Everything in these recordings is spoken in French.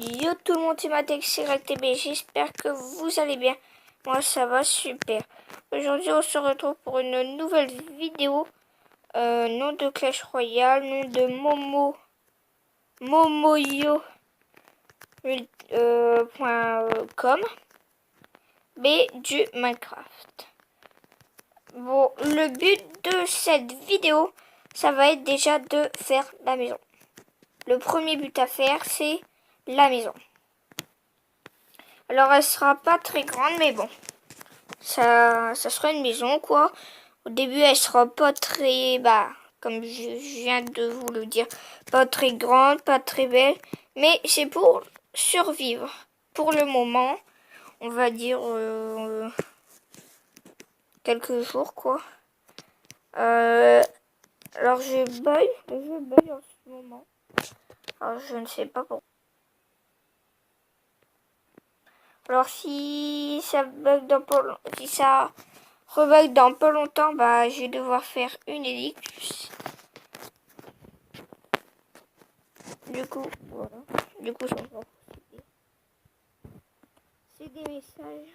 Yo tout le monde, c'est Matex, c'est RacTB, j'espère que vous allez bien. Moi ça va super. Aujourd'hui on se retrouve pour une nouvelle vidéo. Nom de Clash Royale, nom de Momoyo.com, mais du Minecraft. Bon, le but de cette vidéo, ça va être déjà de faire la maison. Le premier but à faire, c'est la maison. Alors, elle sera pas très grande, mais bon. Ça sera une maison, quoi. Au début, elle sera pas très, comme je viens de vous le dire, pas très grande, pas très belle. Mais c'est pour survivre. Pour le moment, on va dire quelques jours, quoi. Alors, je bug en ce moment. Alors, je ne sais pas pourquoi. Alors si ça bug dans pas longtemps, si ça rebug dans pas longtemps, je vais devoir faire une ellipse. Du coup, voilà. Du coup, c'est des messages.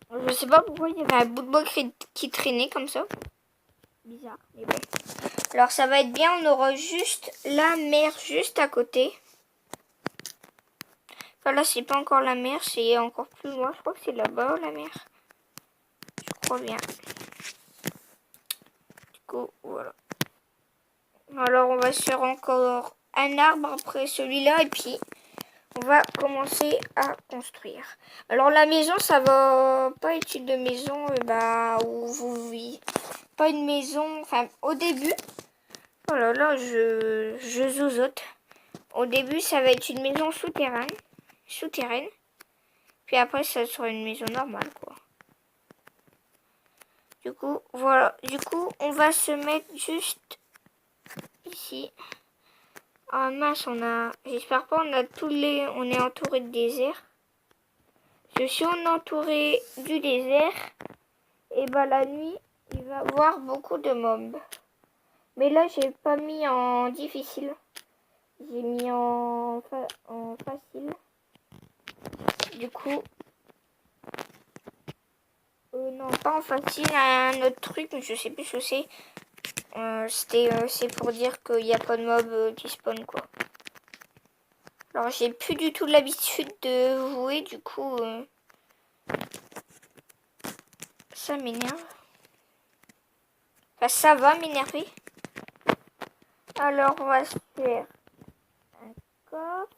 Je sais pas pourquoi il y avait un bout de bois qui traînait comme ça. Bizarre, mais bon. Alors ça va être bien, on aura juste la mer juste à côté. Enfin là, c'est pas encore la mer, c'est encore plus loin. Je crois que c'est là-bas la mer. Je crois bien. Du coup, voilà. Alors on va sur encore un arbre après celui-là et puis on va commencer à construire. Alors la maison, ça va pas être une maison où vous vivez. Pas une maison, enfin au début. Oh là là, je zouzote. Au début, ça va être une maison souterraine. Puis après, ça sera une maison normale, quoi. Du coup, voilà. Du coup, on va se mettre juste ici. Ah mince, j'espère pas, on est entouré de désert. Parce que si on est entouré du désert, et la nuit, il va y avoir beaucoup de mobs. Mais là, j'ai pas mis en difficile. J'ai mis en facile. Du coup, non, pas en facile, un autre truc, mais je sais plus ce que c'est. C'est pour dire qu'il n'y a pas de mobs qui spawn, quoi. Alors, j'ai plus du tout l'habitude de jouer, du coup, ça m'énerve. Enfin, ça va m'énerver. Alors, on va se faire un coffre,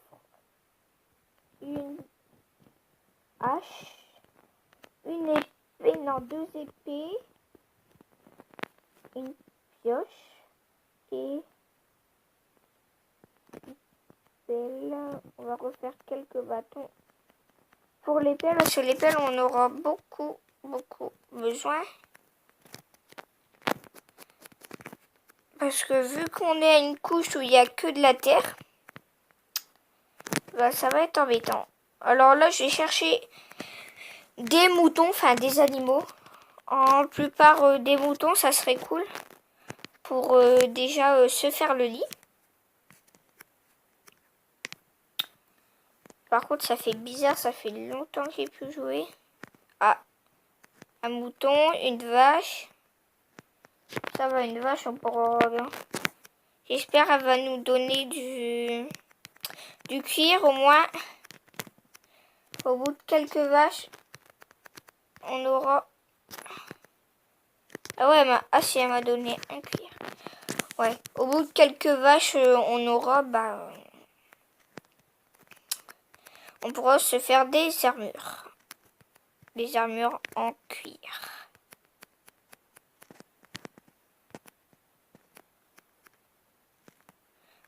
une hache, une épée, non, deux épées, une pioche et une pelle. On va refaire quelques bâtons. Pour les pelles, parce que les pelles, on aura beaucoup besoin. Parce que vu qu'on est à une couche où il n'y a que de la terre, ça va être embêtant. Alors là, je vais chercher des moutons, enfin des animaux. En plupart des moutons, ça serait cool. Pour déjà se faire le lit. Par contre, ça fait bizarre, ça fait longtemps que j'ai pu jouer. Ah, un mouton, une vache. Ça va, une vache, on pourra bien. J'espère qu'elle va nous donner du cuir au moins. Au bout de quelques vaches, on aura... Ah ouais, si elle m'a donné un cuir. Ouais, au bout de quelques vaches, on aura... on pourra se faire des armures. Des armures en cuir.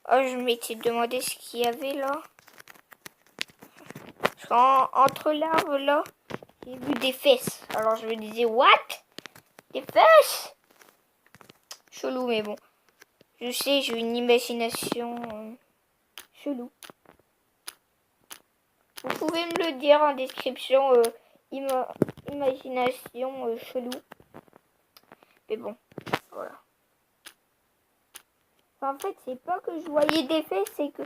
Oh, je m'étais demandé ce qu'il y avait là. Entre l'arbre là, j'ai vu des fesses. Alors je me disais, what? Des fesses? Chelou, mais bon. Je sais, j'ai une imagination chelou. Vous pouvez me le dire en description, imagination chelou. Mais bon, voilà. Enfin, en fait, c'est pas que je voyais des fesses, c'est que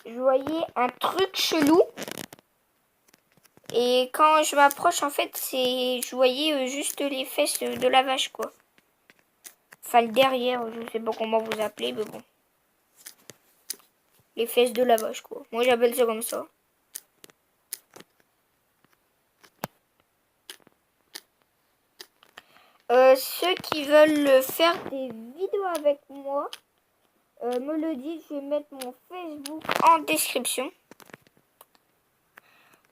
je voyais un truc chelou. Et quand je m'approche, en fait, je voyais juste les fesses de la vache, quoi. Enfin, le derrière, je sais pas comment vous appelez, mais bon. Les fesses de la vache, quoi. Moi, j'appelle ça comme ça. Ceux qui veulent faire des vidéos avec moi, me le disent. Je vais mettre mon Facebook en description.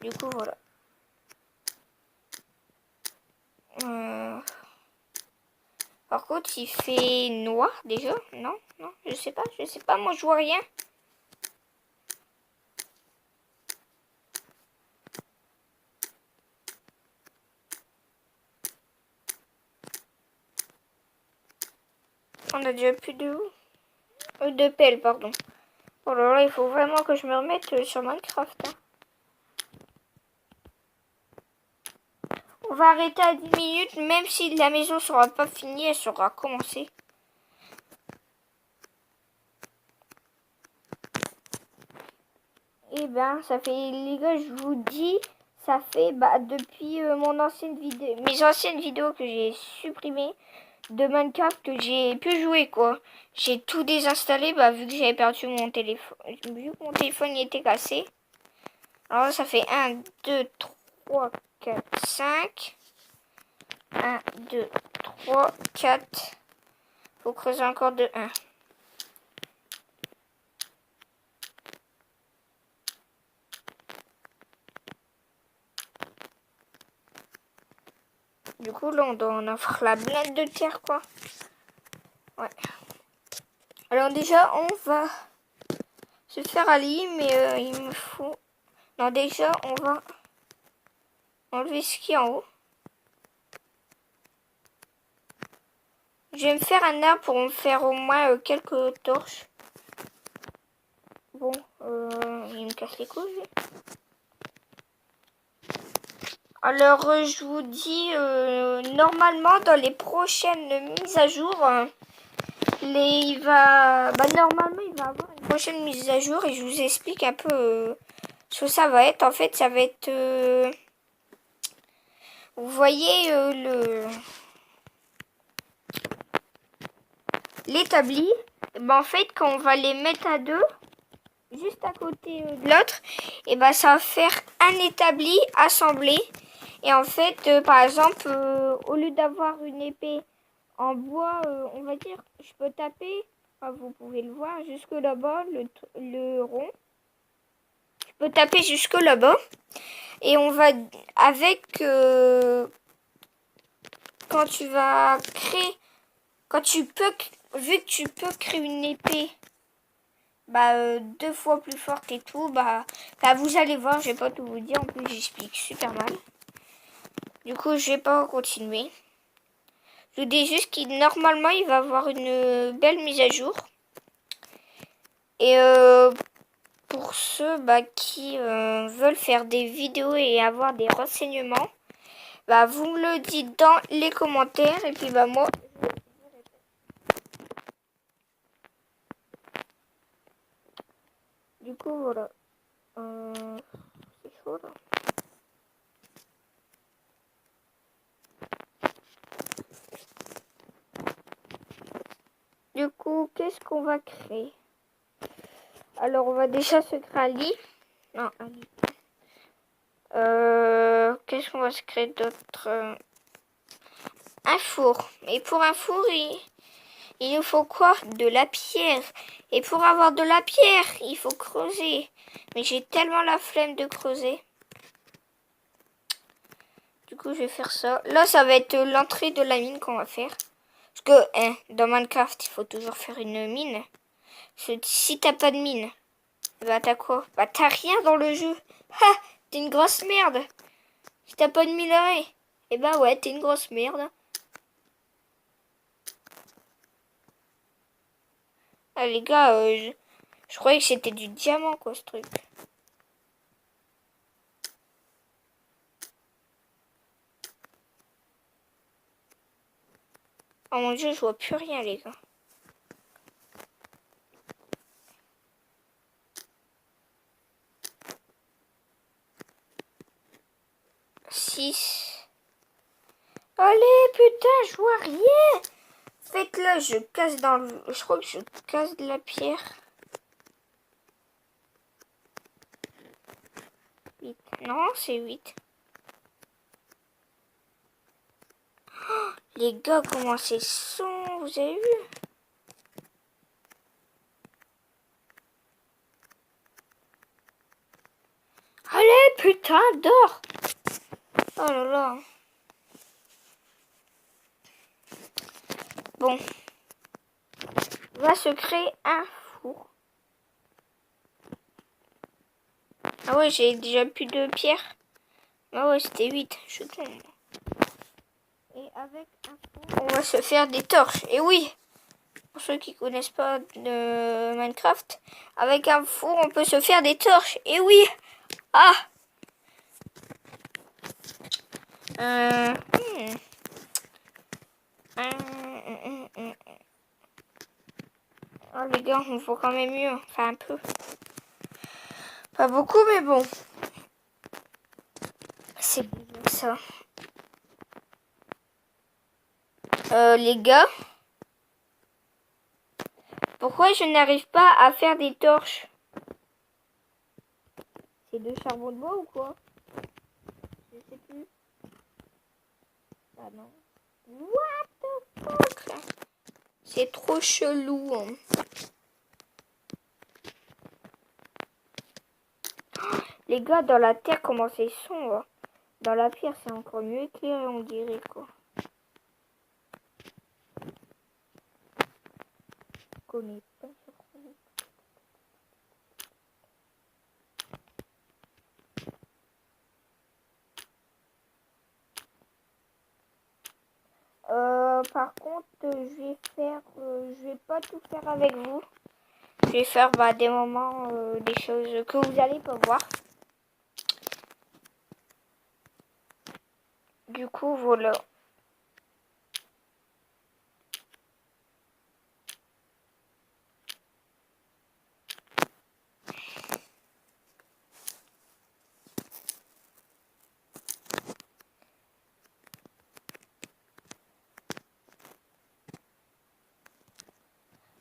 Du coup, voilà. Par contre, il fait noir déjà. Non, non, je sais pas. Moi, je vois rien. On a déjà plus de pelle, pardon. Oh là là, il faut vraiment que je me remette sur Minecraft. Hein. On va arrêter à 10 minutes, même si la maison sera pas finie, elle sera commencée. Et ben, ça fait, les gars, je vous dis, ça fait depuis mes anciennes vidéos que j'ai supprimées de Minecraft que j'ai pu jouer, quoi. J'ai tout désinstallé, vu que j'avais perdu mon téléphone, vu que mon téléphone était cassé. Alors ça fait 1, 2, 3, 4, 5. 1, 2, 3, 4. Faut creuser encore de 1. Du coup, là, on doit en avoir la blinde de terre, quoi. Ouais. Alors déjà, on va se faire un lit, mais il me faut... Non, déjà, on va enlever ce qui est en haut. Je vais me faire un arbre pour me faire au moins quelques torches. Bon, il me casse les couilles. Alors, je vous dis, normalement, dans les prochaines mises à jour, normalement, il va avoir une prochaine mise à jour et je vous explique un peu ce que ça va être. En fait, ça va être, vous voyez, l'établi. En fait, quand on va les mettre à deux, juste à côté de l'autre, et ça va faire un établi assemblé. Et en fait, par exemple, au lieu d'avoir une épée en bois, on va dire, je peux taper, vous pouvez le voir, jusque là-bas, le rond. Je peux taper jusque là-bas. Et on va, avec, quand tu vas créer, vu que tu peux créer une épée, 2 fois plus forte et tout, vous allez voir, je vais pas tout vous dire, en plus j'explique super mal. Du coup, je vais pas continuer. Je vous dis juste qu'il normalement il va avoir une belle mise à jour. Et pour ceux qui veulent faire des vidéos et avoir des renseignements, vous me le dites dans les commentaires et puis moi. Du coup voilà. C'est chaud là. Du coup, qu'est-ce qu'on va créer? Alors, on va déjà se créer un lit. Non, un lit. Qu'est-ce qu'on va se créer d'autre? Un four. Et pour un four, il nous faut quoi? De la pierre. Et pour avoir de la pierre, il faut creuser. Mais j'ai tellement la flemme de creuser. Du coup, je vais faire ça. Là, ça va être l'entrée de la mine qu'on va faire. Parce que dans Minecraft, il faut toujours faire une mine. Si t'as pas de mine, t'as quoi? T'as rien dans le jeu. Ha! T'es une grosse merde. Si t'as pas de minerai, ouais, t'es une grosse merde. Ah les gars, je croyais que c'était du diamant quoi ce truc. Oh mon dieu, je vois plus rien les gars. 6. Allez, putain, je vois rien. En fait, là, je casse dans le... Je crois que je casse de la pierre. 8. Non, c'est 8. Oh, les gars, comment c'est sombre, vous avez vu? Allez, putain, dors. Oh là là. Bon. On va se créer un four. Ah ouais, j'ai déjà plus de pierres. Ah ouais, c'était 8. Je suis con. Et avec un four, on va se faire des torches. Et oui, pour ceux qui connaissent pas de Minecraft, avec un four, on peut se faire des torches. Et oui. Ah. Oh les gars, on faut quand même mieux. Enfin un peu. Pas beaucoup, mais bon. C'est bien ça. Les gars, pourquoi je n'arrive pas à faire des torches? C'est de charbon de bois ou quoi? Je sais plus. Ah non. What the fuck? C'est trop chelou. Hein. Oh, les gars, dans la terre, comment c'est sombre. Dans la pierre, c'est encore mieux éclairé, on dirait quoi. Connais pas sur par contre, je vais pas tout faire avec vous. Je vais faire des moments, des choses que vous allez pas voir. Du coup, voilà.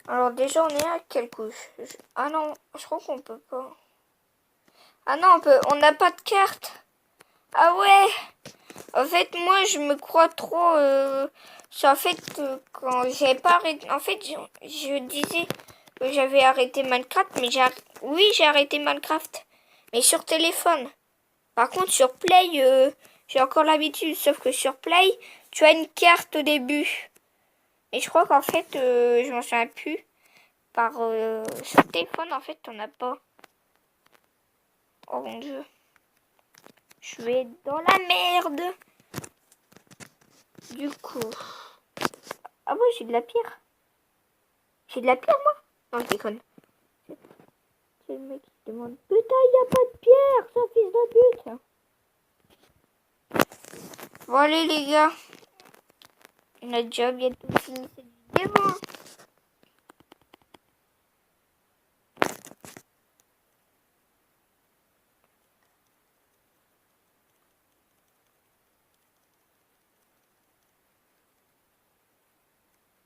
Alors déjà, on est à quelle couche? Ah non, je crois qu'on peut pas. Ah non, on n'a pas de carte. Ah ouais. En fait, moi, je me crois trop. En fait, quand j'avais pas arrêté. En fait, je disais que j'avais arrêté Minecraft, mais oui, j'ai arrêté Minecraft, mais sur téléphone. Par contre, sur Play, j'ai encore l'habitude, sauf que sur Play, tu as une carte au début. Et je crois qu'en fait, je m'en souviens plus. Sur téléphone, en fait, on n'a pas. Oh mon dieu. Je vais dans la merde. Du coup. Ah ouais, j'ai de la pierre. J'ai de la pierre, moi? Non, je déconne. C'est le mec qui demande. Putain, il n'y a pas de pierre, ce fils de pute. Bon, allez, les gars. On a déjà bientôt fini cette vidéo.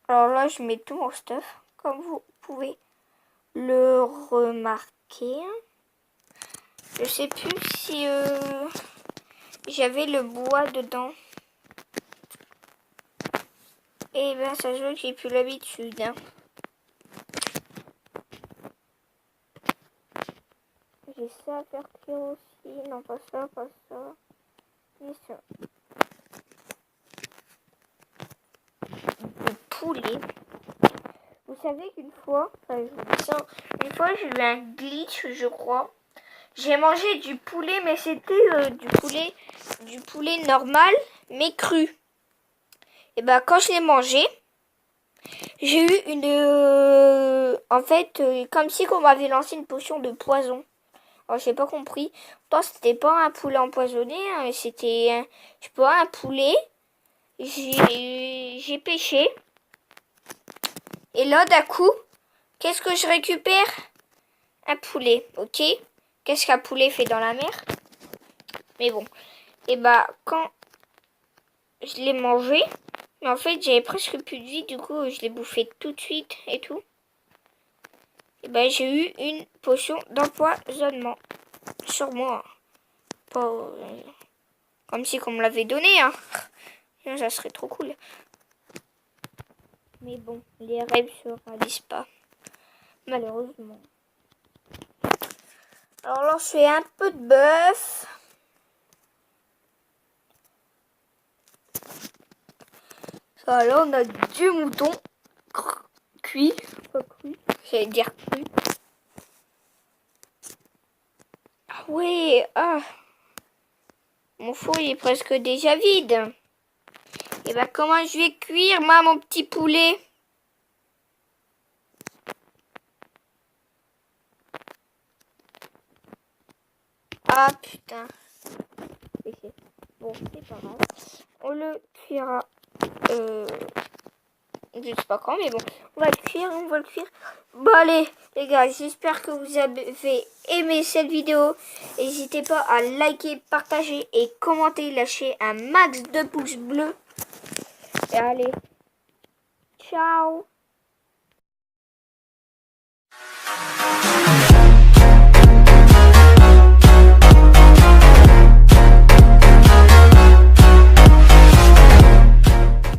Alors là, je mets tout mon stuff, comme vous pouvez le remarquer. Je sais plus si j'avais le bois dedans. Et ben, ça se voit que j'ai plus l'habitude. Hein. J'ai ça à faire cuire aussi. Non, pas ça, pas ça. Et ça. Du poulet. Vous savez qu'une fois, enfin, je vous dis ça, une fois j'ai eu un glitch, je crois. J'ai mangé du poulet, mais c'était du poulet normal, mais cru. Et ben quand je l'ai mangé, j'ai eu en fait, comme si on m'avait lancé une potion de poison. Alors j'ai pas compris. Pourtant c'était pas un poulet empoisonné, hein, c'était, je sais pas, un poulet. J'ai pêché. Et là d'un coup, qu'est-ce que je récupère? Un poulet, ok? Qu'est-ce qu'un poulet fait dans la mer? Mais bon. Et bah, quand je l'ai mangé, mais en fait, j'avais presque plus de vie. Du coup, je l'ai bouffé tout de suite et tout. Et bah, j'ai eu une potion d'empoisonnement sur moi. Pas comme si on me l'avait donné, hein. Ça serait trop cool. Mais bon, les rêves se réalisent pas. Malheureusement. Alors là, je fais un peu de bœuf. Ça, là, on a du mouton cuit. Pas cuit. J'allais dire cuit. Ah ouais, ah. Mon four, il est presque déjà vide. Et bah, comment je vais cuire, moi, mon petit poulet? Ah, putain. Bon, c'est pas grave. On le cuira. Je sais pas quand, mais bon. On va le cuire. Bon, allez, les gars, j'espère que vous avez aimé cette vidéo. N'hésitez pas à liker, partager et commenter. Lâchez un max de pouces bleus. Et allez, ciao!